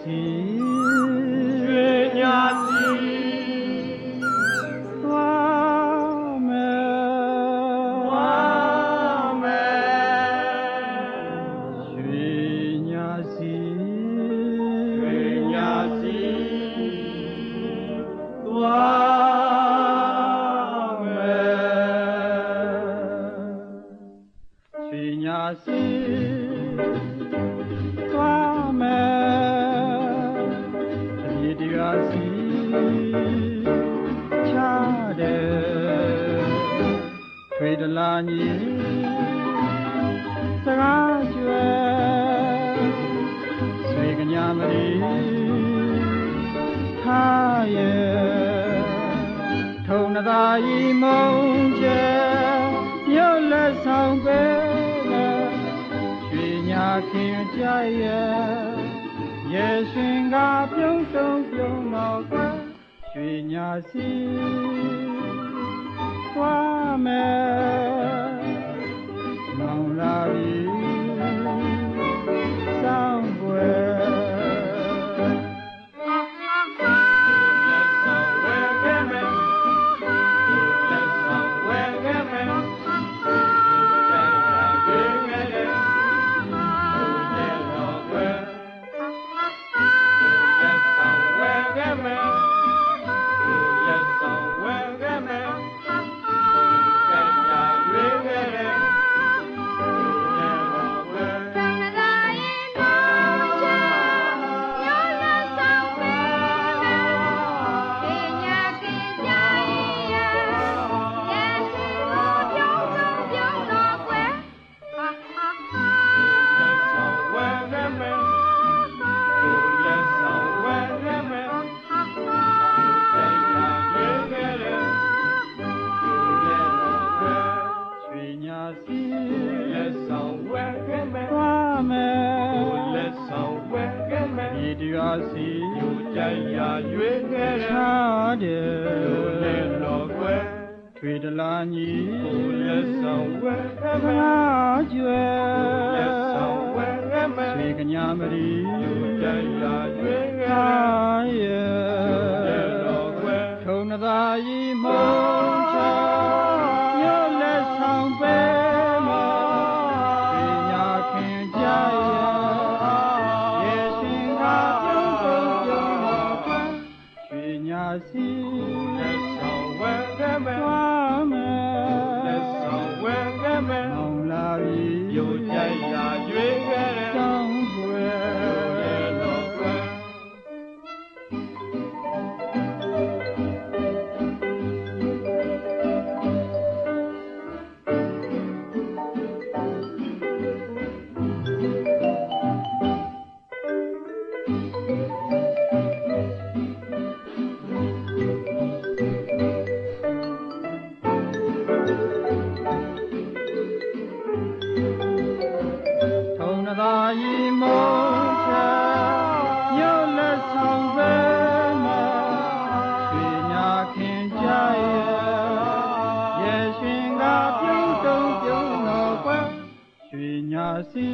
စီရွှေညာစီသွားမယ်ရွှေညာစီသွားမယ်ရွှေညာစီသွားမယ်ဒီတရားစီချတယ်ထွေတလာညီစကားကျွဲဆွေကညာမရီထားရဲ့ထုံသာဤမုံကျဲမြို့လက်ဆောင်ပဲရွှေညာခင်ကြရဲ့ရေရှင်ကပြုံးတုံးပြုံးတော့ကရွှေညာစီသွားမယ်မောင်လာပြီစောင်းွယ်တရားစီယူကြရာရွေးခဲ့ချားတယ်လူနဲ့လောကွယ်ထွေတလာညီကိုလက်ဆောင်ဝဲခမကျွဲလက်ဆောင်ဝဲခမဆွေကညာမရီယူကြရာရွေးခဲ့ရဲ့လောကွယ်ထုံသာဤမုံချာမြို့လက်ဆောင်ပဲစီလက်ဆောင်ဝဲကမဲသွားမယ်လက်ဆောင်ဝဲကမဲမောင်လာပြီယူကြရာရွေးခဲ့တဲ့တောင်းွယ်ရဲ့တော်ွယ်သာဤမုံချမြို့လက်ဆောင်ပဲရွှေညာခင်ကြရဲ့ရှင်ကပြုံးတုံးပြုံးတော့ကွယ်ရွှေညာစီ